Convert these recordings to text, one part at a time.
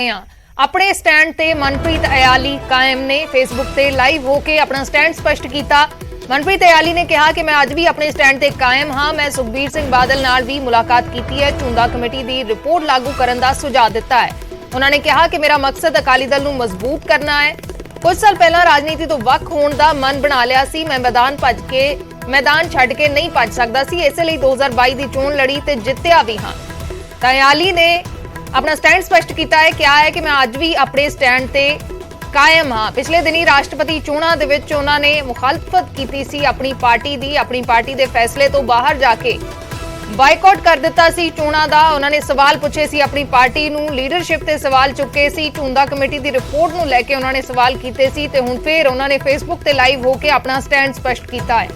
ਆ ਆਪਣੇ ਸਟੈਂਡ ਤੇ ਮਨਪ੍ਰੀਤ ਅਯਾਲੀ ਕਾਇਮ ਨੇ। ਫੇਸਬੁੱਕ ਤੇ ਲਾਈਵ ਹੋ ਕੇ ਆਪਣਾ ਸਟੈਂਡ ਸਪਸ਼ਟ ਕੀਤਾ। ਮਨਪ੍ਰੀਤ ਅਯਾਲੀ ਨੇ ਕਿਹਾ ਕਿ ਮੈਂ ਅੱਜ ਵੀ ਆਪਣੇ ਸਟੈਂਡ ਤੇ ਕਾਇਮ ਹਾਂ। ਮੈਂ ਸੁਖਬੀਰ ਸਿੰਘ ਬਾਦਲ ਨਾਲ ਵੀ ਮੁਲਾਕਾਤ ਕੀਤੀ ਹੈ। ਝੁੰਦਾ ਕਮੇਟੀ ਦੀ ਰਿਪੋਰਟ ਲਾਗੂ ਕਰਨ ਦਾ ਸੁਝਾਅ ਦਿੱਤਾ ਹੈ। ਉਹਨਾਂ ਨੇ ਕਿਹਾ ਕਿ ਮੇਰਾ ਮਕਸਦ ਅਕਾਲੀ ਦਲ ਨੂੰ ਮਜ਼ਬੂਤ ਕਰਨਾ ਹੈ। ਕੁਝ ਸਾਲ ਪਹਿਲਾਂ ਰਾਜਨੀਤੀ ਤੋਂ ਵੱਖ ਹੋਣ ਦਾ ਮਨ ਬਣਾ ਲਿਆ ਸੀ। ਮੈਂ ਮੈਦਾਨ ਛੱਡ ਕੇ ਨਹੀਂ ਭੱਜ ਸਕਦਾ ਸੀ। ਇਸੇ ਲਈ 2022 ਦੀ ਚੋਣ ਲੜੀ ਤੇ ਜਿੱਤਿਆ ਵੀ ਹਾਂ। ਤਾਂ ਅਯਾਲੀ ਨੇ अपना स्टैंड स्पष्ट किया है। क्या है कि मैं अज भी अपने स्टैंड ते कायम हाँ। पिछले दिनी राष्ट्रपति चोणां दे विच उन्होंने मुखालफत की सी अपनी पार्टी दे फैसले तो बाहर जाके बायकॉट कर दिता सी चोणां दा। उन्होंने सवाल पूछे सी अपनी पार्टी नूं, लीडरशिप ते सवाल चुके सी। झुंदा कमेटी की रिपोर्ट नूं लैके उन्होंने सवाल कीते सी ते हुण फिर उन्होंने फेसबुक ते लाइव होकर अपना स्टैंड स्पष्ट किया है।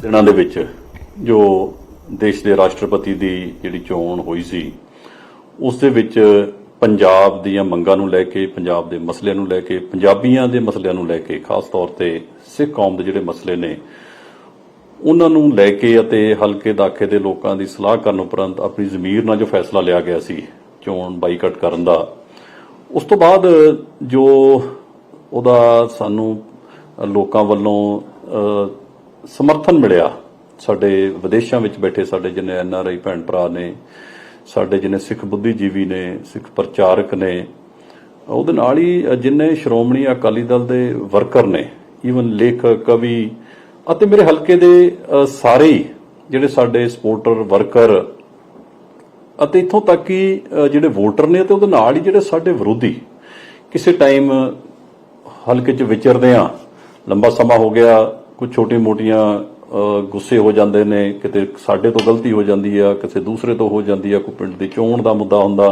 दिनां दे विच जो देश के राष्ट्रपति की जिहड़ी चोण हुई सी उस दे विच पंजाब दीआं मंगां नूं लैके, पंजाब दे मसलिਆਂ नूं लैके, पंजाबियां दे मसलिਆਂ नूं लैके, खास तौर ते सिख कौम दे जिहड़े मसले ने उन्हां नूं लैके अते हलके दाखे दे लोकां दी सलाह करन उपरंत अपनी ज़मीर नाल जो फैसला लिया गया सी चोण बाईकट करन दा, उस तो बाद जो उहदा सानूं लोकां वल्लों समर्थन मिलिया, साडे विदेशों में बैठे साडे जिन्ने NRI भैन भरा ने, साडे जिन्ने सिख बुद्धिजीवी ने, सिख प्रचारक ने, उहदे नाल ही जिन्ने श्रोमणी अकाली दल दे वर्कर ने, ईवन लेखक, कवि अते मेरे हलके दे सारे ही जिहड़े साडे सपोर्टर वर्कर अते इत्थों तक कि जिहड़े वोटर ने ते उहदे नाल ही जिहड़े साडे विरोधी किसी टाइम हलके च विचरदे आ, लंबा समा हो गया, कुछ छोटी मोटियां गुस्से हो जाते ने, किते साडे तो गलती हो जाती है, किसी दूसरे तो हो जाती है, कोई पिंड दी चोण दा मुद्दा हुंदा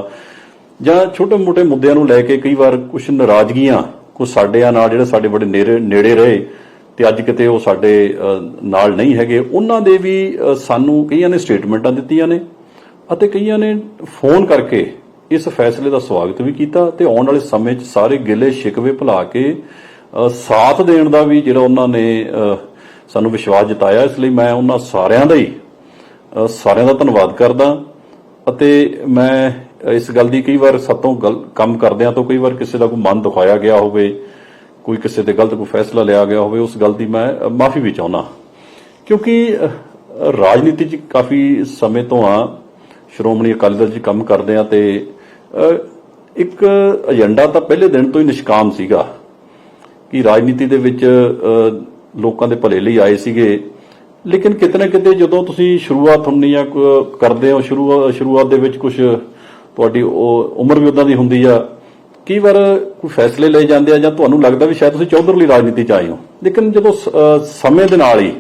जां छोटे मोटे मुद्दिआं नूं लैके कई बार कुछ नाराजगियां कुछ साडिआं नाल जिहड़े साडे बड़े नेड़े रहे ते अज किते ओह साडे नाल नहीं हैगे, उन्हां दे भी सानूं कईआं ने स्टेटमेंटां दित्तिआं ने अते कईआं ने फोन करके इस फैसले दा स्वागत भी कीता ते आउण वाले समय च सारे गिले शिकवे भुला के साथ देण दा भी जिहड़ा उन्हां ने सानू विश्वास जताया। इसलिए मैं उन्हां सारिआं दा ही सारिआं दा धन्नवाद करदा अते मैं इस गल दी कई बार सातों काम करदिआं तो कई बार किसी दा कोई मन दुखाया गया होवे, कोई किसी ते गलत कोई फैसला लिया गया होवे, उस गल दी मैं माफ़ी भी चाहुंदा क्योंकि राजनीति च काफ़ी समय तो हाँ श्रोमणी अकाली दल च काम करदे आ ते एक एजेंडा तां पहले दिन तो ही निष्काम सीगा कि राजनीति दे विच लोकां दे भले लई आए सीगे, लेकिन किते ना किते जदों तुसीं शुरुआत हुंदी आ करदे हो शुरुआत दे विच कुछ तुहाडी उम्र भी उदां दी हुंदी आ, कई बार कोई फैसले लए जांदे आ जां तुहानूं लगदा भी शायद तुसीं चौधरली राजनीति च आए हो, लेकिन जदों समय दे नाल ही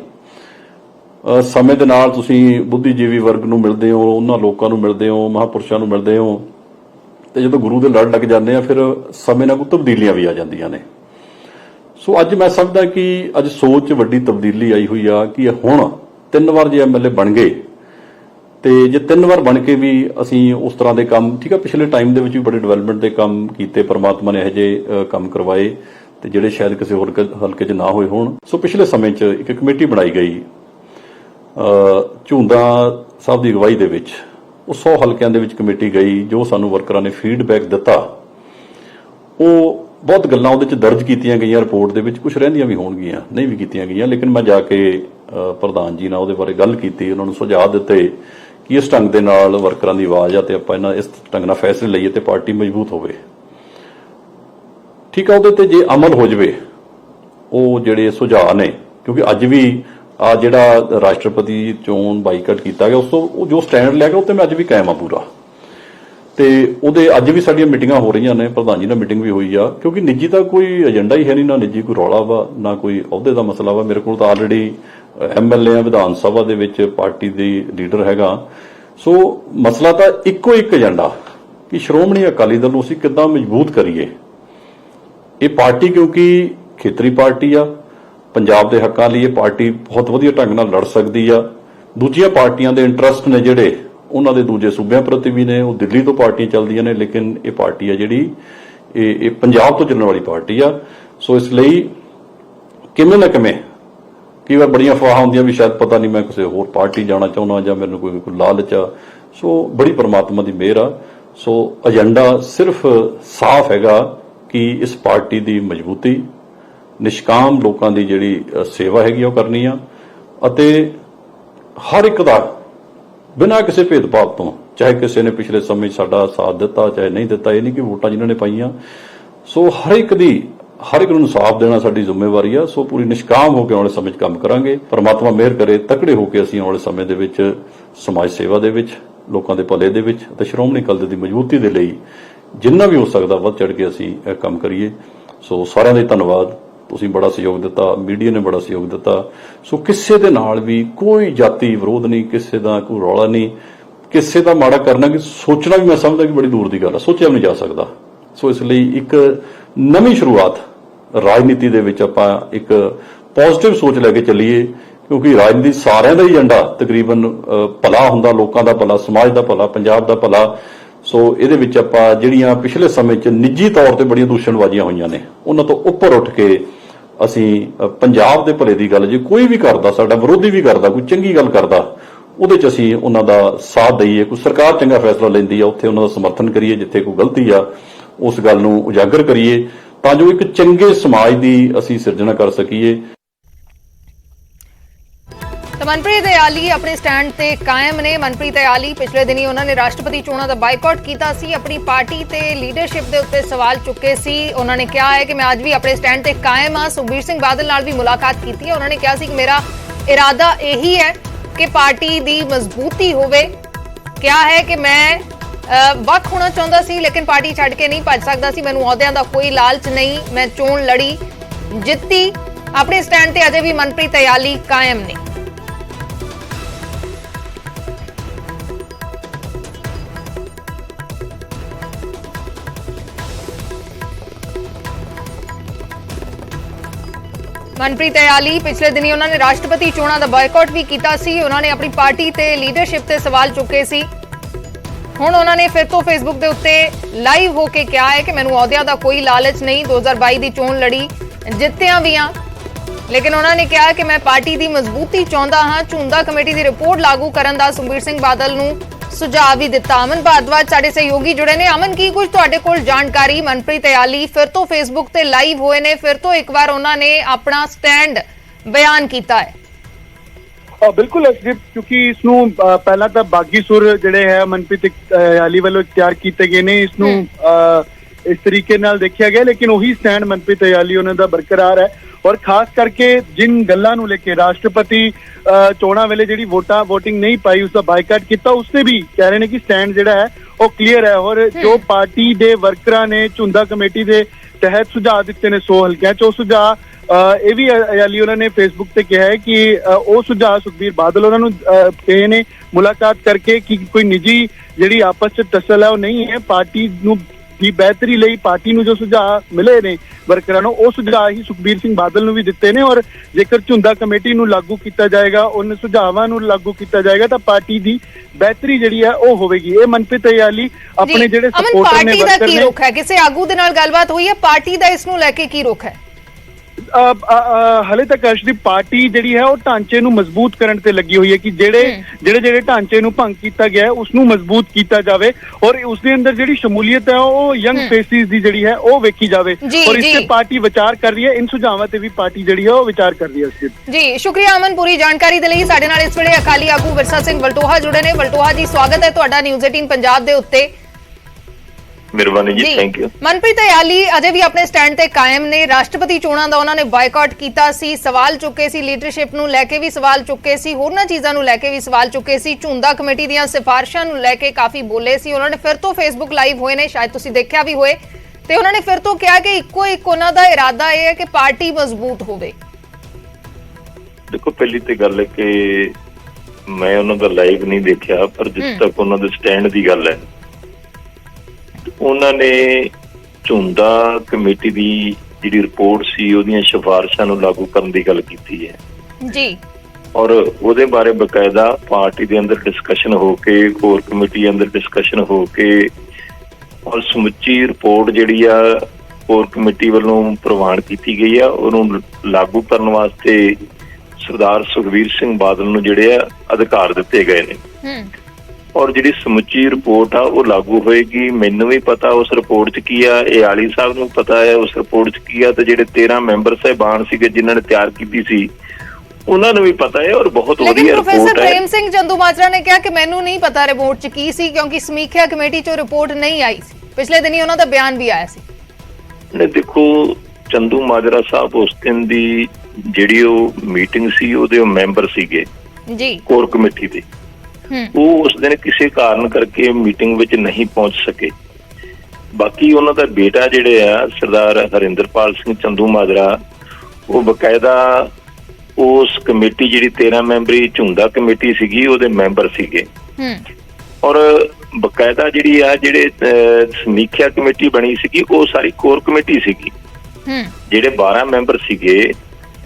समय दे नाल तुसीं बुद्धिजीवी वर्ग नूं मिलदे हो, उन्हां लोकां नूं मिलदे हो, महापुरुषां नूं मिलदे हो ते जदों गुरु दे लड़ लग जांदे आ फिर समय नाल कोई तब्दीलियां भी आ जांदियां ने। सो अज मैं समझदा कि अज सोच वड्डी तब्दीली आई हुई आ कि हुण 3 वार जे MLA बन गए ते जे 3 वार बन के भी असीं उस तरह के काम ठीक है पिछले टाइम दे विच भी बड़े डिवेलपमेंट के काम कीते, परमात्मा ने इहो जिहे काम करवाए ते जिहड़े शायद किसी होर हलके च ना होए होण। सो पिछले समय च एक कमेटी बनाई गई झुंदा साहब की अगवाई दे विच, 100 हलकिआं दे विच कमेटी गई, जो सानूं वर्करां ने फीडबैक दिता ਉਹ बहुत गल्लां उहदे च दर्ज कीतियां गईयां, रिपोर्ट दे विच कुछ रहिंदियां भी होणगीਆਂ, नहीं भी कीतियां गईयां, लेकिन मैं जाके प्रधान जी नाल उहदे बारे गल कीती, उन्हां नूं सुझाव दित्ते कि इस ढंग दे नाल वर्करां दी आवाज़ आ ते आपां इस ढंग नाल फैसले लईए ते पार्टी मजबूत होवे। ठीक है, उहदे ते जे अमल हो जावे ਉਹ ਜਿਹੜੇ ਸੁਝਾਅ ਨੇ, क्योंकि अज भी आ जिहड़ा राष्ट्रपति चोण बाईकट कीता गया उस तो जो स्टैंड लिया गया उत्ते मैं अज भी कायम आ पूरा ਤੇ ਉਹਦੇ ਅੱਜ ਵੀ ਸਾਡੀਆਂ ਮੀਟਿੰਗਾਂ ਹੋ ਰਹੀਆਂ ਨੇ, ਪ੍ਰਧਾਨ ਜੀ ਨਾਲ ਮੀਟਿੰਗ ਵੀ ਹੋਈ ਆ, ਕਿਉਂਕਿ ਨਿੱਜੀ ਤਾਂ ਕੋਈ ਏਜੰਡਾ ਹੀ ਹੈ ਨਹੀਂ, ਨਾ ਨਿੱਜੀ ਕੋਈ ਰੌਲਾ ਵਾ, ਨਾ ਕੋਈ ਅਹੁਦੇ ਦਾ ਮਸਲਾ ਵਾ। ਮੇਰੇ ਕੋਲ ਤਾਂ ਆਲਰੇਡੀ MLA ਵਿਧਾਨ ਸਭਾ ਦੇ ਵਿੱਚ ਪਾਰਟੀ ਦੀ ਲੀਡਰ ਹੈਗਾ। ਸੋ ਮਸਲਾ ਤਾਂ ਇੱਕੋ ਇੱਕ ਏਜੰਡਾ ਕਿ ਸ਼੍ਰੋਮਣੀ ਅਕਾਲੀ ਦਲ ਨੂੰ ਅਸੀਂ ਕਿੱਦਾਂ ਮਜ਼ਬੂਤ ਕਰੀਏ। ਇਹ ਪਾਰਟੀ ਕਿਉਂਕਿ ਖੇਤਰੀ ਪਾਰਟੀ ਆ, ਪੰਜਾਬ ਦੇ ਹੱਕਾਂ ਲਈ ਇਹ ਪਾਰਟੀ ਬਹੁਤ ਵਧੀਆ ਢੰਗ ਨਾਲ ਲੜ ਸਕਦੀ ਆ। ਦੂਜੀਆਂ ਪਾਰਟੀਆਂ ਦੇ ਇੰਟਰਸਟ ਨੇ ਜਿਹੜੇ ਉਹਨਾਂ ਦੇ ਦੂਜੇ ਸੂਬਿਆਂ ਪ੍ਰਤੀ ਵੀ ਨੇ, ਉਹ ਦਿੱਲੀ ਤੋਂ ਪਾਰਟੀਆਂ ਚੱਲਦੀਆਂ ਨੇ, ਲੇਕਿਨ ਇਹ ਪਾਰਟੀ ਆ ਜਿਹੜੀ ਇਹ ਪੰਜਾਬ ਤੋਂ ਚੱਲਣ ਵਾਲੀ ਪਾਰਟੀ ਆ। ਸੋ ਇਸ ਲਈ ਕਿਵੇਂ ਨਾ ਕਿਵੇਂ कई बार बड़ियां अफवाह होंदियां भी शायद पता नहीं मैं किसी होर पार्टी जाना चाहुंदा जां मैनूं कोई लालच आ। सो बड़ी परमात्मा की मेहर आ। सो एजेंडा सिर्फ साफ हैगा कि इस पार्टी की मजबूती, निष्काम लोगों की जिहड़ी सेवा हैगी वो करनी आ अते हर एक दा बिना किसी भेदभाव तो, चाहे किसी ने पिछले समय साडा साथ दिता चाहे नहीं दिता, ये नहीं कि वोटां जिन्होंने पाईयां। सो हर एक नूं इंसाफ देना साडी जिम्मेवारी आ। सो पूरी निष्काम होकर आने वाले समय च काम करांगे। परमात्मा मेहर करे, तकड़े होकर असीं आने वाले समय दे विच समाज सेवा दे विच, लोकां दे भले दे विच ते श्रोमणी अकाली दल दी मजबूती दे लई जिन्ना भी हो सकदा वध चढ़ के असीं इह काम करिए। सो सारिआं दा धन्नवाद, तुसीं बड़ा सहयोग दिता, मीडिया ने बड़ा सहयोग दिता। सो किसी दे नाल भी कोई जाति विरोध नहीं, किसी दा कोई रौला नहीं, किसी दा माड़ा करना कि सोचना भी मैं समझदा कि बड़ी दूर की गल है, सोचिया भी नहीं जा सकता। सो इसलिए एक नवीं शुरुआत राजनीति दे विच आपां एक पॉजिटिव सोच लैके चलीए, क्योंकि राजनीति सारिਆਂ ਦਾ ही एजेंडा तकरीबन भला हुंदा, लोकां दा भला, समाज दा भला, पंजाब दा भला। सो ਇਹਦੇ ਵਿੱਚ ਆਪਾਂ ਜਿਹੜੀਆਂ ਪਿਛਲੇ ਸਮੇਂ 'ਚ ਨਿੱਜੀ ਤੌਰ ਤੇ ਬੜੀਆਂ ਦੂਸ਼ਣਬਾਜ਼ੀਆਂ ਹੋਈਆਂ ਨੇ ਉਹਨਾਂ ਤੋਂ ਉੱਪਰ ਉੱਠ ਕੇ ਅਸੀਂ ਪੰਜਾਬ ਦੇ ਭਲੇ ਦੀ ਗੱਲ ਜੇ ਕੋਈ ਵੀ ਕਰਦਾ, ਸਾਡਾ ਵਿਰੋਧੀ ਵੀ ਕਰਦਾ, ਕੋਈ ਚੰਗੀ ਗੱਲ ਕਰਦਾ, ਉਹਦੇ 'ਚ ਅਸੀਂ ਉਹਨਾਂ ਦਾ ਸਾਥ ਦਈਏ। ਕੋਈ ਸਰਕਾਰ ਚੰਗਾ ਫੈਸਲਾ ਲੈਂਦੀ ਆ ਉੱਥੇ ਉਹਨਾਂ ਦਾ ਸਮਰਥਨ ਕਰੀਏ, ਜਿੱਥੇ ਕੋਈ ਗਲਤੀ ਆ ਉਸ ਗੱਲ ਨੂੰ ਉਜਾਗਰ ਕਰੀਏ ਤਾਂ ਜੋ ਇੱਕ ਚੰਗੇ ਸਮਾਜ ਦੀ ਅਸੀਂ ਸਿਰਜਣਾ ਕਰ ਸਕੀਏ। ਤਾਂ ਮਨਪ੍ਰੀਤ ਇਆਲੀ ਆਪਣੇ ਸਟੈਂਡ ਤੇ ਕਾਇਮ ਨੇ। ਮਨਪ੍ਰੀਤ ਇਆਲੀ ਪਿਛਲੇ ਦਿਨੀ ਉਹਨਾਂ ਨੇ ਰਾਸ਼ਟਰਪਤੀ ਚੋਣਾਂ ਦਾ ਬਾਈਕਾਟ ਕੀਤਾ ਸੀ, ਆਪਣੀ ਪਾਰਟੀ ਤੇ ਲੀਡਰਸ਼ਿਪ ਦੇ ਉੱਤੇ ਸਵਾਲ ਚੁੱਕੇ ਸੀ। ਉਹਨਾਂ ਨੇ ਕਿਹਾ ਹੈ ਕਿ ਮੈਂ ਅੱਜ ਵੀ ਆਪਣੇ ਸਟੈਂਡ ਤੇ ਕਾਇਮ ਹਾਂ। ਸੁਖਬੀਰ ਸਿੰਘ ਬਾਦਲ ਨਾਲ ਵੀ ਮੁਲਾਕਾਤ ਕੀਤੀ ਹੈ। ਉਹਨਾਂ ਨੇ ਕਿਹਾ ਸੀ ਕਿ ਮੇਰਾ ਇਰਾਦਾ ਇਹੀ ਹੈ ਕਿ ਪਾਰਟੀ ਦੀ ਮਜ਼ਬੂਤੀ ਹੋਵੇ। ਕਿਹਾ ਹੈ ਕਿ ਮੈਂ ਵੱਖ ਹੋਣਾ ਚਾਹੁੰਦਾ ਸੀ ਲੇਕਿਨ ਪਾਰਟੀ ਛੱਡ ਕੇ ਨਹੀਂ ਭੱਜ ਸਕਦਾ ਸੀ, ਮੈਨੂੰ ਅਹੁਦਿਆਂ ਦਾ ਕੋਈ ਲਾਲਚ ਨਹੀਂ, ਮੈਂ ਚੋਣ ਲੜੀ, ਜਿੱਤੀ। ਆਪਣੇ ਸਟੈਂਡ ਤੇ ਅਜੇ ਵੀ ਮਨਪ੍ਰੀਤ ਇਆਲੀ ਕਾਇਮ ਨੇ। ਮਨਪ੍ਰੀਤ ਇਆਲੀ ਪਿਛਲੇ ਦਿਨੀ ਉਹਨਾਂ ਨੇ ਰਾਸ਼ਟਰਪਤੀ ਚੋਣਾਂ ਦਾ ਬਾਈਕਾਟ ਵੀ ਕੀਤਾ ਸੀ। ਉਹਨਾਂ ਨੇ ਆਪਣੀ ਪਾਰਟੀ ਤੇ ਲੀਡਰਸ਼ਿਪ ਤੇ ਸਵਾਲ ਚੁੱਕੇ ਸੀ। ਹੁਣ ਉਹਨਾਂ ਨੇ ਫਿਰ ਤੋਂ ਫੇਸਬੁੱਕ ਦੇ ਉੱਤੇ ਲਾਈਵ ਹੋ ਕੇ ਕਿਹਾ ਹੈ ਕਿ ਮੈਨੂੰ ਅਹੁਦਿਆਂ ਦਾ ਕੋਈ ਲਾਲਚ ਨਹੀਂ, 2022 ਦੀ ਚੋਣ ਲੜੀ, ਜਿੱਤਿਆਂ ਵੀ ਆ, ਲੇਕਿਨ ਉਹਨਾਂ ਨੇ ਕਿਹਾ ਕਿ ਮੈਂ ਪਾਰਟੀ ਦੀ ਮਜ਼ਬੂਤੀ ਚਾਹੁੰਦਾ ਹਾਂ। ਝੁੰਦਾ ਕਮੇਟੀ ਦੀ ਰਿਪੋਰਟ ਲਾਗੂ ਕਰਨ ਦਾ ਸੁਖਬੀਰ ਸਿੰਘ ਬਾਦਲ ਨੂੰ ਸੁਝਾਅ ਵੀ ਦਿੱਤਾ। ਅਮਨ ਭਾਰਦਵਾਜ ਸਾਡੇ ਸਹਿਯੋਗੀ ਜੁੜੇ ਨੇ। ਅਮਨ, ਕੀ ਕੁਝ ਤੁਹਾਡੇ ਕੋਲ ਜਾਣਕਾਰੀ? ਮਨਪ੍ਰੀਤ ਇਆਲੀ ਫਿਰ ਤੋਂ ਫੇਸਬੁੱਕ ਤੇ ਲਾਈਵ ਹੋਏ ਨੇ, ਫਿਰ ਤੋਂ ਇੱਕ ਵਾਰ ਉਹਨਾਂ ਨੇ ਆਪਣਾ ਸਟੈਂਡ ਬਿਆਨ ਕੀਤਾ ਹੈ। बिल्कुल अशदीप, क्योंकि इसनू पहला तो बागी सुर जिहड़े है मनप्रीत इयाली वालों इख्तियार किए गए ने, इसनू इस तरीके नाल देखा गया, लेकिन वही स्टैंड मनप्रीत इयाली उन्हां दा बरकरार है। और खास करके जिन गल्लां नू लेके राष्ट्रपति चोणां वेले जिहड़ी वोटिंग नहीं पाई उसका बाइकाट किया, उससे भी कह रहे हैं कि स्टैंड जिहड़ा है वो क्लीयर है। और जो पार्टी दे वर्करां ने झुंदा कमेटी दे तहत सुझाव दिते ने 100 हल्कियां च, सुझाव ਇਹ ਵੀ ਇਆਲੀ ਉਹਨਾਂ ਨੇ ਫੇਸਬੁੱਕ ਤੇ ਕਿਹਾ ਹੈ ਕਿ ਉਹ ਸੁਝਾਅ ਸੁਖਬੀਰ ਬਾਦਲ ਉਹਨਾਂ ਨੂੰ ਕਹੇ ਨੇ ਮੁਲਾਕਾਤ ਕਰਕੇ ਕਿ ਕੋਈ ਨਿੱਜੀ ਜਿਹੜੀ ਆਪਸ ਚ ਤਸਲ ਹੈ ਉਹ ਨਹੀਂ ਹੈ। ਪਾਰਟੀ ਨੂੰ ਦੀ ਬਿਹਤਰੀ ਲਈ ਪਾਰਟੀ ਨੂੰ ਜੋ ਸੁਝਾਅ ਮਿਲੇ ਨੇ ਵਰਕਰਾਂ ਨੂੰ, ਉਹ ਸੁਝਾਅ ਹੀ ਸੁਖਬੀਰ ਸਿੰਘ ਬਾਦਲ ਨੂੰ ਵੀ ਦਿੱਤੇ ਨੇ। ਔਰ ਜੇਕਰ ਝੁੰਦਾ ਕਮੇਟੀ ਨੂੰ ਲਾਗੂ ਕੀਤਾ ਜਾਏਗਾ, ਉਹਨਾਂ ਸੁਝਾਵਾਂ ਨੂੰ ਲਾਗੂ ਕੀਤਾ ਜਾਏਗਾ ਤਾਂ ਪਾਰਟੀ ਦੀ ਬਿਹਤਰੀ ਜਿਹੜੀ ਹੈ ਉਹ ਹੋਵੇਗੀ। ਇਹ ਮਨਪ੍ਰੀਤ ਇਆਲੀ ਆਪਣੇ ਜਿਹੜੇ ਸਪੋਰਟਰ ਨੇ, ਪਾਰਟੀ ਦਾ ਕੀ ਰੁਖ ਹੈ? ਕਿਸੇ ਆਗੂ ਦੇ ਨਾਲ ਗੱਲਬਾਤ ਹੋਈ ਹੈ? ਪਾਰਟੀ ਦਾ ਇਸ ਨੂੰ ਲੈ ਕੇ ਕੀ ਰੁਖ ਹੈ? ਹਲੇ ਤੱਕ ਅਰਸ਼ਦੀਪ ਪਾਰਟੀ ਜਿਹੜੀ ਹੈ ਉਹ ਢਾਂਚੇ ਨੂੰ ਮਜ਼ਬੂਤ ਕਰਨ ਤੇ ਲੱਗੀ ਹੋਈ ਹੈ ਕਿ ਜਿਹੜੇ ਢਾਂਚੇ ਨੂੰ ਭੰਗ ਕੀਤਾ ਗਿਆ ਉਸ ਨੂੰ ਮਜ਼ਬੂਤ ਕੀਤਾ ਜਾਵੇ ਔਰ ਉਸ ਦੇ ਅੰਦਰ ਜਿਹੜੀ ਸ਼ਮੂਲੀਅਤ ਹੈ ਉਹ ਯੰਗ ਫੇਸਿਸ ਦੀ ਜਿਹੜੀ ਹੈ ਉਹ ਵੇਖੀ ਜਾਵੇ। ਔਰ ਇਸ ਤੇ ਪਾਰਟੀ ਵਿਚਾਰ ਕਰ ਰਹੀ ਹੈ, ਇਨ ਸੁਝਾਵਾਂ ਤੇ ਵੀ ਪਾਰਟੀ ਜਿਹੜੀ ਹੈ ਉਹ ਵਿਚਾਰ ਕਰ ਰਹੀ ਹੈ। ਜੀ ਸ਼ੁਕਰੀਆ ਅਮਨ ਪੂਰੀ ਜਾਣਕਾਰੀ ਦੇ ਲਈ। ਸਾਡੇ ਨਾਲ ਇਸ ਵੇਲੇ ਅਕਾਲੀ ਆਗੂ ਵਿਰਸਾ ਸਿੰਘ ਵਲਟੋਹਾ ਜੁੜੇ ਨੇ। ਵਲਟੋਹਾ ਜੀ, ਸਵਾਗਤ ਹੈ ਤੁਹਾਡਾ ਨਿਊਜ਼ 18 ਪੰਜਾਬ ਦੇ ਉੱਤੇ। ਮਿਹਰਬਾਨੀ ਜੀ, ਥੈਂਕ ਯੂ। ਮਨਪ੍ਰੀਤ ਇਆਲੀ ਅਜੇ ਵੀ ਆਪਣੇ ਸਟੈਂਡ ਤੇ ਕਾਇਮ ਨੇ। ਰਾਸ਼ਟਰਪਤੀ ਚੋਣਾਂ ਦਾ ਉਹਨਾਂ ਨੇ ਬਾਈਕਾਟ ਕੀਤਾ ਸੀ, ਸਵਾਲ ਚੁੱਕੇ ਸੀ, ਲੀਡਰਸ਼ਿਪ ਨੂੰ ਲੈ ਕੇ ਵੀ ਸਵਾਲ ਚੁੱਕੇ ਸੀ, ਹੋਰਨਾਂ ਚੀਜ਼ਾਂ ਨੂੰ ਲੈ ਕੇ ਵੀ ਸਵਾਲ ਚੁੱਕੇ ਸੀ, ਝੁੰਦਾ ਕਮੇਟੀ ਦੀਆਂ ਸਿਫਾਰਿਸ਼ਾਂ ਨੂੰ ਲੈ ਕੇ ਕਾਫੀ ਬੋਲੇ ਸੀ। ਉਹਨਾਂ ਨੇ ਫਿਰ ਤੋਂ ਫੇਸਬੁੱਕ ਲਾਈਵ ਹੋਏ ਨੇ, ਸ਼ਾਇਦ ਤੁਸੀਂ ਦੇਖਿਆ ਵੀ ਹੋਏ, ਤੇ ਉਹਨਾਂ ਨੇ ਫਿਰ ਤੋਂ ਕਿਹਾ ਕਿ ਇੱਕੋ ਇੱਕ ਉਹਨਾਂ ਦਾ ਇਰਾਦਾ ਇਹ ਹੈ ਕਿ ਪਾਰਟੀ ਮਜ਼ਬੂਤ ਹੋਵੇ। ਦੇਖੋ, ਪਹਿਲੀ ਤੇ ਗੱਲ ਹੈ ਕਿ ਮੈਂ ਉਹਨਾਂ ਦਾ ਲਾਈਵ ਨਹੀਂ ਦੇਖਿਆ, ਪਰ ਜਿਸ ਤੱਕ ਉਹਨਾਂ ਦੇ ਸਟੈਂਡ ਦੀ ਗੱਲ ਹੈ, ਉਹਨਾਂ ਨੇ ਝੁੰਦਾ ਕਮੇਟੀ ਦੀ ਜਿਹੜੀ ਰਿਪੋਰਟ ਸੀ ਉਹਦੀਆਂ ਸਿਫਾਰਿਸ਼ਾਂ ਨੂੰ ਲਾਗੂ ਕਰਨ ਦੀ ਗੱਲ ਕੀਤੀ ਹੈ ਜੀ। ਔਰ ਉਹਦੇ ਬਾਰੇ ਬਕਾਇਦਾ ਪਾਰਟੀ ਦੇ ਅੰਦਰ ਡਿਸਕਸ਼ਨ ਹੋ ਕੇ, ਕੋਰ ਕਮੇਟੀ ਅੰਦਰ ਡਿਸਕਸ਼ਨ ਹੋ ਕੇ, ਔਰ ਸਮੁੱਚੀ ਰਿਪੋਰਟ ਜਿਹੜੀ ਆ ਕੋਰ ਕਮੇਟੀ ਵੱਲੋਂ ਪ੍ਰਵਾਨ ਕੀਤੀ ਗਈ ਆ, ਉਹਨੂੰ ਲਾਗੂ ਕਰਨ ਵਾਸਤੇ ਸਰਦਾਰ ਸੁਖਬੀਰ ਸਿੰਘ ਬਾਦਲ ਨੂੰ ਜਿਹੜੇ ਆ ਅਧਿਕਾਰ ਦਿੱਤੇ ਗਏ ਨੇ ਔਰ ਜਿਹੜੀ ਸਮੁੱਚੀ ਰਿਪੋਰਟ ਆ ਉਹ ਲਾਗੂ ਹੋਏਗੀ। ਮੈਨੂੰ ਵੀ ਪਤਾ ਉਸ ਰਿਪੋਰਟ 'ਚ ਕੀ ਆ, ਇਹ ਆਲੀ ਸਾਹਿਬ ਨੂੰ ਪਤਾ ਹੈ ਉਸ ਰਿਪੋਰਟ 'ਚ ਕੀ ਆ, ਤੇ ਜਿਹੜੇ 13 ਮੈਂਬਰ ਸਾਹਿਬਾਨ ਸੀਗੇ ਜਿਨ੍ਹਾਂ ਨੇ ਤਿਆਰ ਕੀਤੀ ਸੀ ਉਹਨਾਂ ਨੂੰ ਵੀ ਪਤਾ ਹੈ ਔਰ ਬਹੁਤ ਵਧੀਆ ਰਿਪੋਰਟ ਹੈ। ਪ੍ਰੋਫੈਸਰ ਪ੍ਰੇਮ ਸਿੰਘ ਚੰਦੂਮਾਜਰਾ ਨੇ ਕਿਹਾ ਕਿ ਮੈਨੂੰ ਨਹੀਂ ਪਤਾ ਰਿਪੋਰਟ 'ਚ ਕੀ ਸੀ ਕਿਉਂਕਿ ਸਮੀਖਿਆ ਕਮੇਟੀ 'ਚੋਂ ਰਿਪੋਰਟ ਨਹੀਂ ਆਈ ਸੀ। ਪਿਛਲੇ ਦਿਨੀ ਉਹਨਾਂ ਦਾ ਬਿਆਨ ਵੀ ਆਇਆ ਸੀ। ਨੇ ਦੇਖੋ ਚੰਦੂਮਾਜਰਾ ਸਾਹਿਬ ਉਸ ਦਿਨ ਦੀ ਜਿਹੜੀ ਉਹ ਮੀਟਿੰਗ ਸੀ ਉਹਦੇ ਉਹ ਮੈਂਬਰ ਸੀਗੇ ਜੀ ਕੋਰ ਕਮੇਟੀ ਦੇ। ਉਹ ਉਸ ਦਿਨ ਕਿਸੇ ਕਾਰਨ ਕਰਕੇ ਮੀਟਿੰਗ ਵਿੱਚ ਨਹੀਂ ਪਹੁੰਚ ਸਕੇ। ਬਾਕੀ ਉਹਨਾਂ ਦਾ ਬੇਟਾ ਜਿਹੜੇ ਆ ਸਰਦਾਰ ਹਰਿੰਦਰਪਾਲ ਸਿੰਘ ਚੰਦੂਮਾਜਰਾ ਉਹ ਬਕਾਇਦਾ ਉਸ ਕਮੇਟੀ ਜਿਹੜੀ 13 ਮੈਂਬਰੀ ਝੁੰਦਾ ਕਮੇਟੀ ਸੀਗੀ ਉਹਦੇ ਮੈਂਬਰ ਸੀਗੇ ਔਰ ਬਕਾਇਦਾ ਜਿਹੜੀ ਆ ਜਿਹੜੇ ਸਮੀਖਿਆ ਕਮੇਟੀ ਬਣੀ ਸੀਗੀ ਉਹ ਸਾਰੀ ਕੋਰ ਕਮੇਟੀ ਸੀਗੀ। ਜਿਹੜੇ 12 ਮੈਂਬਰ ਸੀਗੇ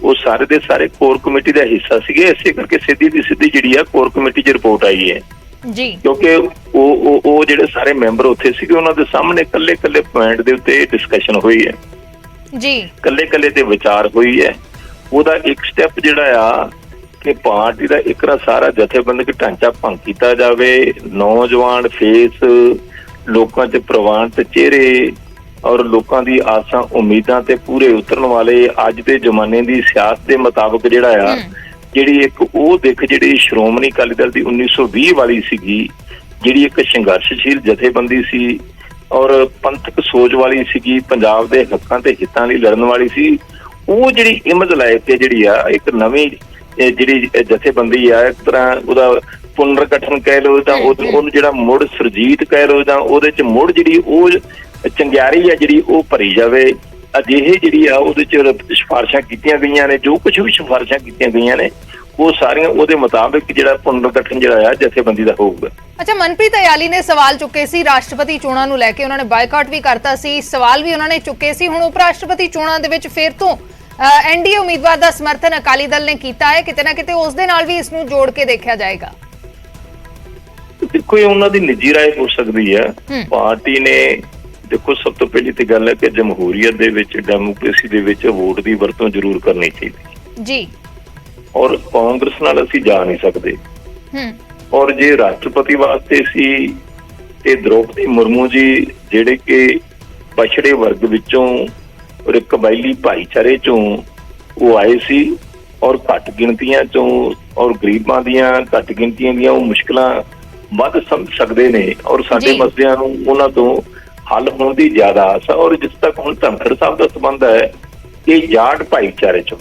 ਉਹ ਸਾਰੇ ਦੇ ਸਾਰੇ ਕੋਰ ਕਮੇਟੀ ਦਾ ਹਿੱਸਾ ਸੀਗੇ। ਇਸੇ ਕਰਕੇ ਸਿੱਧੀ ਦੀ ਸਿੱਧੀ ਜਿਹੜੀ ਆ ਕੋਰ ਕਮੇਟੀ 'ਚ ਰਿਪੋਰਟ ਆਈ ਹੈ ਜੀ, ਕਿਉਂਕਿ ਉਹ ਜਿਹੜੇ ਸਾਰੇ ਮੈਂਬਰ ਉੱਥੇ ਸੀਗੇ ਉਹਨਾਂ ਦੇ ਸਾਹਮਣੇ ਕੱਲੇ ਪੁਆਇੰਟ ਦੇ ਉੱਤੇ ਡਿਸਕਸ਼ਨ ਹੋਈ ਹੈ ਜੀ, ਕੱਲੇ ਤੇ ਵਿਚਾਰ ਹੋਈ ਹੈ। ਉਹਦਾ ਇੱਕ ਸਟੈਪ ਜਿਹੜਾ ਆ ਕਿ ਪਾਰਟੀ ਦਾ ਇੱਕ ਸਾਰਾ ਜਥੇਬੰਦਕ ਢਾਂਚਾ ਭੰਗ ਕੀਤਾ ਜਾਵੇ, ਨੌਜਵਾਨ ਫੇਸ, ਲੋਕਾਂ 'ਚ ਪ੍ਰਵਾਨਿਤ ਚਿਹਰੇ ਔਰ ਲੋਕਾਂ ਦੀ ਆਸਾਂ ਉਮੀਦਾਂ ਤੇ ਪੂਰੇ ਉਤਰਨ ਵਾਲੇ ਅੱਜ ਦੇ ਜ਼ਮਾਨੇ ਦੀ ਸਿਆਸਤ ਦੇ ਮੁਤਾਬਕ ਜਿਹੜਾ ਆ ਜਿਹੜੀ ਇੱਕ ਉਹ ਦਿੱਖ ਜਿਹੜੀ ਸ਼੍ਰੋਮਣੀ ਅਕਾਲੀ ਦਲ ਦੀ 1920 ਵਾਲੀ ਸੀਗੀ, ਜਿਹੜੀ ਇੱਕ ਸੰਘਰਸ਼ਸ਼ੀਲ ਜਥੇਬੰਦੀ ਸੀ ਔਰ ਪੰਥਕ ਸੋਚ ਵਾਲੀ ਸੀਗੀ, ਪੰਜਾਬ ਦੇ ਹੱਕਾਂ ਤੇ ਹਿੱਤਾਂ ਲਈ ਲੜਨ ਵਾਲੀ ਸੀ, ਉਹ ਜਿਹੜੀ ਇਮੇਜ ਲੈ ਕੇ ਜਿਹੜੀ ਆ ਇੱਕ ਨਵੀਂ ਜਿਹੜੀ ਜਥੇਬੰਦੀ ਆ ਇੱਕ ਤਰ੍ਹਾਂ ਉਹਦਾ ਪੁਨਰਗਠਨ ਕਹਿ ਲਓ ਜਾਂ ਉਹਨੂੰ ਜਿਹੜਾ ਮੁੜ ਸੁਰਜੀਤ ਕਹਿ ਲਓ ਜਾਂ ਉਹਦੇ 'ਚ ਮੁੜ ਜਿਹੜੀ ਉਹ ਚੰਗਿਆਰੀ ਆ ਜਿਹੜੀ ਉਹ ਭਰੀ ਜਾਵੇ। ਅਜਿਹੇ ਜਿਹੜੀ ਆ ਉਹਦੇ 'ਚ ਸਿਫਾਰਿਸ਼ਾਂ ਕੀਤੀਆਂ ਗਈਆਂ ਨੇ, ਜੋ ਕੁਝ ਵੀ ਸਿਫਾਰਿਸ਼ਾਂ ਕੀਤੀਆਂ ਗਈਆਂ ਨੇ ਉਹ ਸਾਰੀਆਂ ਉਹਦੇ ਮੁਤਾਬਿਕ ਜਿਹੜਾ ਪੁਨਰਗਠਨ ਜਿਹੜਾ ਆ ਜਥੇਬੰਦੀ ਦਾ ਹੋਊਗਾ। ਅੱਛਾ, ਮਨਪ੍ਰੀਤ ਇਆਲੀ ਨੇ ਸਵਾਲ ਚੁੱਕੇ ਸੀ ਰਾਸ਼ਟਰਪਤੀ ਚੋਣਾਂ ਨੂੰ ਲੈ ਕੇ, ਉਹਨਾਂ ਨੇ ਬਾਈਕਾਟ ਵੀ ਕਰਤਾ ਸੀ, ਸਵਾਲ ਵੀ ਉਹਨਾਂ ਨੇ ਚੁੱਕੇ ਸੀ। ਹੁਣ ਉਪ ਰਾਸ਼ਟਰਪਤੀ ਚੋਣਾਂ ਦੇ ਵਿੱਚ ਫਿਰ ਤੋਂ ਐਨਡੀਏ ਉਮੀਦਵਾਰ ਦਾ ਸਮਰਥਨ ਅਕਾਲੀ ਦਲ ਨੇ ਕੀਤਾ ਹੈ, ਕਿਤੇ ਨਾ ਕਿਤੇ ਉਸ ਦੇ ਨਾਲ ਵੀ ਇਸ ਨੂੰ ਜੋੜ ਕੇ ਦੇਖਿਆ ਜਾਏਗਾ। ਦੇਖੋ ਇਹ ਉਹਨਾਂ ਦੀ ਨਿੱਜੀ ਰਾਏ ਹੋ ਸਕਦੀ ਹੈ। ਪਾਰਟੀ ਨੇ ਦੇਖੋ ਸਭ ਤੋਂ ਪਹਿਲੀ ਤੇ ਗੱਲ ਹੈ ਕਿ ਜਮਹੂਰੀਅਤ ਦੇ ਵਿੱਚ ਡੈਮੋਕ੍ਰੇਸੀ ਦੇ ਵਿੱਚ ਵੋਟ ਦੀ ਵਰਤੋਂ ਜ਼ਰੂਰ ਕਰਨੀ ਚਾਹੀਦੀ ਜੀ ਔਰ ਕਾਂਗਰਸ ਨਾਲ ਅਸੀਂ ਜਾ ਨਹੀਂ ਸਕਦੇ। ਔਰ ਜੇ ਰਾਸ਼ਟਰਪਤੀ ਵਾਸਤੇ ਸੀ ਤੇ ਦ੍ਰੋਪਦੀ ਮੁਰਮੂ ਜੀ ਜਿਹੜੇ ਕਿ ਪਛੜੇ ਵਰਗ ਵਿੱਚੋਂ ਔਰ ਇੱਕ ਕਬਾਇਲੀ ਭਾਈਚਾਰੇ ਚੋਂ ਉਹ ਆਏ ਸੀ ਔਰ ਘੱਟ ਗਿਣਤੀਆਂ ਚੋਂ ਔਰ ਗਰੀਬਾਂ ਦੀਆਂ ਘੱਟ ਗਿਣਤੀਆਂ ਦੀਆਂ ਉਹ ਮੁਸ਼ਕਲਾਂ ਵੱਧ ਸਮਝ ਸਕਦੇ ਨੇ ਔਰ ਸਾਡੇ ਮਸਲਿਆਂ ਨੂੰ ਉਹਨਾਂ ਤੋਂ ਹੱਲ ਹੋਣ ਦੀ ਜ਼ਿਆਦਾ ਆਸ ਹੈ। ਔਰ ਜਿਸ ਤੱਕ ਹੁਣ ਧਨਖੜ ਸਾਹਿਬ ਦਾ ਸੰਬੰਧ ਹੈ ਇਹ ਜਾਟ ਭਾਈਚਾਰੇ ਚੋਂ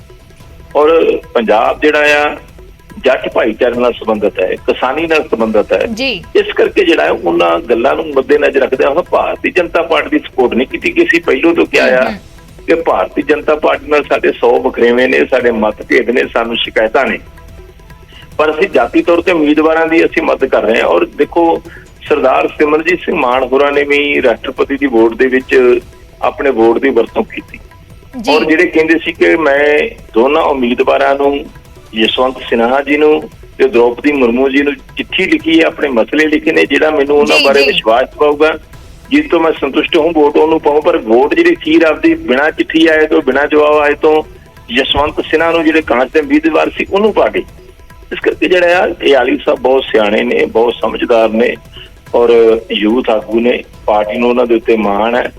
ਔਰ ਪੰਜਾਬ ਜਿਹੜਾ ਆ ਜੱਟ ਭਾਈਚਾਰੇ ਨਾਲ ਸੰਬੰਧਿਤ ਹੈ, ਕਿਸਾਨੀ ਨਾਲ ਸੰਬੰਧਿਤ ਹੈ। ਇਸ ਕਰਕੇ ਜਿਹੜਾ ਹੈ ਉਹਨਾਂ ਗੱਲਾਂ ਨੂੰ ਮੱਦੇਨਜ਼ਰ ਰੱਖਦਿਆਂ ਹੋਇਆ ਭਾਰਤੀ ਜਨਤਾ ਪਾਰਟੀ ਦੀ ਸਪੋਰਟ ਨਹੀਂ ਕੀਤੀ ਗਈ ਸੀ। ਪਹਿਲੋਂ ਤੋਂ ਕਿਹਾ ਆ ਕਿ ਭਾਰਤੀ ਜਨਤਾ ਪਾਰਟੀ ਨਾਲ ਸਾਡੇ 100 ਵਖਰੇਵੇਂ ਨੇ, ਸਾਡੇ ਮਤਭੇਦ ਨੇ, ਸਾਨੂੰ ਸ਼ਿਕਾਇਤਾਂ ਨੇ, ਪਰ ਅਸੀਂ ਜਾਤੀ ਤੌਰ ਤੇ ਉਮੀਦਵਾਰਾਂ ਦੀ ਅਸੀਂ ਮਦਦ ਕਰ ਰਹੇ ਹਾਂ। ਔਰ ਦੇਖੋ ਸਰਦਾਰ ਸਿਮਰਜੀਤ ਸਿੰਘ ਮਾਨ ਹੋਰਾਂ ਨੇ ਵੀ ਰਾਸ਼ਟਰਪਤੀ ਦੀ ਵੋਟ ਦੇ ਵਿੱਚ ਆਪਣੇ ਵੋਟ ਦੀ ਵਰਤੋਂ ਕੀਤੀ ਔਰ ਜਿਹੜੇ ਕਹਿੰਦੇ ਸੀ ਕਿ ਮੈਂ ਦੋਨਾਂ ਉਮੀਦਵਾਰਾਂ ਨੂੰ ਯਸ਼ਵੰਤ ਸਿਨਹਾ ਜੀ ਨੂੰ ਤੇ ਦ੍ਰੋਪਦੀ ਮੁਰਮੂ ਜੀ ਨੂੰ ਚਿੱਠੀ ਲਿਖੀ ਹੈ, ਆਪਣੇ ਮਸਲੇ ਲਿਖੇ ਨੇ, ਜਿਹੜਾ ਮੈਨੂੰ ਉਹਨਾਂ ਬਾਰੇ ਵਿਸ਼ਵਾਸ ਪਾਊਗਾ, ਜਿਸ ਤੋਂ ਮੈਂ ਸੰਤੁਸ਼ਟ ਹੂੰ ਵੋਟ ਉਹਨੂੰ ਪਾਉਂ। ਪਰ ਵੋਟ ਜਿਹੜੀ ਖੀਰ ਆਪਦੀ ਬਿਨਾਂ ਚਿੱਠੀ ਆਏ ਤੋਂ ਬਿਨਾਂ ਜਵਾਬ ਆਏ ਤੋਂ ਯਸ਼ਵੰਤ ਸਿਨਹਾ ਨੂੰ ਜਿਹੜੇ ਕਾਂਗਰਸ ਦੇ ਉਮੀਦਵਾਰ ਸੀ ਉਹਨੂੰ ਪਾ ਗਏ। ਇਸ ਕਰਕੇ ਜਿਹੜਾ ਆ ਇਆਲੀ ਸਾਹਿਬ ਬਹੁਤ ਸਿਆਣੇ ਨੇ, ਬਹੁਤ ਸਮਝਦਾਰ ਨੇ ਔਰ ਯੂਥ ਆਗੂ ਨੇ। ਪਾਰਟੀ ਨੂੰ ਉਹਨਾਂ ਦੇ ਉੱਤੇ ਮਾਣ ਹੈ।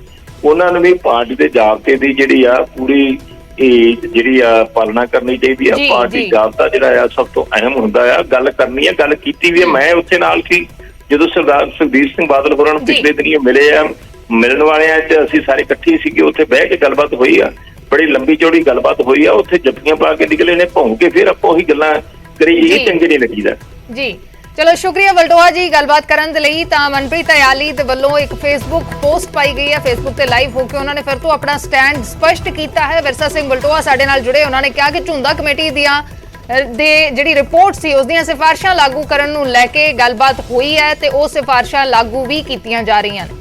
ਉਹਨਾਂ ਨੂੰ ਵੀ ਪਾਰਟੀ ਦੇ ਜ਼ਾਬਤੇ ਦੀ ਜਿਹੜੀ ਆ ਪੂਰੀ ਜਿਹੜੀ ਆ ਪਾਲਣਾ ਕਰਨੀ ਚਾਹੀਦੀ ਆ। ਪਾਰਟੀ ਜ਼ਾਬਤਾ ਜਿਹੜਾ ਆ ਸਭ ਤੋਂ ਅਹਿਮ ਹੁੰਦਾ ਆ। ਗੱਲ ਕਰਨੀ ਆ, ਗੱਲ ਕੀਤੀ ਵੀ ਹੈ। ਮੈਂ ਉੱਥੇ ਨਾਲ ਸੀ ਜਦੋਂ ਸਰਦਾਰ ਸੁਖਬੀਰ ਸਿੰਘ ਬਾਦਲ ਹੋਰਾਂ ਨੂੰ ਪਿਛਲੇ ਦਿਨੀ ਮਿਲੇ ਆ, ਮਿਲਣ ਵਾਲਿਆਂ 'ਚ ਅਸੀਂ ਸਾਰੇ ਇਕੱਠੇ ਸੀਗੇ, ਉੱਥੇ ਬਹਿ ਕੇ ਗੱਲਬਾਤ ਹੋਈ ਆ, ਬੜੀ ਲੰਬੀ ਚੌੜੀ ਗੱਲਬਾਤ ਹੋਈ ਆ। ਉੱਥੇ ਜੱਫੀਆਂ ਪਾ ਕੇ ਨਿਕਲੇ ਨੇ, ਭੌਂ ਕੇ ਫਿਰ ਆਪਾਂ ਉਹੀ ਗੱਲਾਂ ਕਰੀ, ਇਹ ਚੰਗੇ ਨਹੀਂ ਲੱਗੀਦਾ ਜੀ। ਚਲੋ ਸ਼ੁਕਰੀਆ ਵਲਟੋਆ ਜੀ ਗੱਲਬਾਤ ਕਰਨ ਦੇ ਲਈ। ਤਾਂ ਮਨਪ੍ਰੀਤ ਇਆਲੀ ਦੇ ਵੱਲੋਂ ਇੱਕ ਫੇਸਬੁੱਕ ਪੋਸਟ ਪਾਈ ਗਈ ਹੈ, ਫੇਸਬੁੱਕ ਤੇ ਲਾਈਵ ਹੋ ਕੇ ਉਹਨਾਂ ਨੇ ਫਿਰ ਤੋਂ ਆਪਣਾ ਸਟੈਂਡ ਸਪਸ਼ਟ ਕੀਤਾ ਹੈ। ਵਿਰਸਾ ਸਿੰਘ ਵਲਟੋਆ ਸਾਡੇ ਨਾਲ ਜੁੜੇ, ਉਹਨਾਂ ਨੇ ਕਿਹਾ ਕਿ ਝੁੰਦਾ ਕਮੇਟੀ ਦੀਆਂ ਜਿਹੜੀ ਰਿਪੋਰਟ ਸੀ ਉਸ ਦੀਆਂ ਸਿਫਾਰਿਸ਼ਾਂ ਲਾਗੂ ਕਰਨ ਨੂੰ ਲੈ ਕੇ ਗੱਲਬਾਤ ਹੋਈ ਹੈ ਤੇ ਉਹ ਸਿਫਾਰਿਸ਼ਾਂ ਲਾਗੂ ਵੀ ਕੀਤੀਆਂ ਜਾ ਰਹੀਆਂ ਨੇ।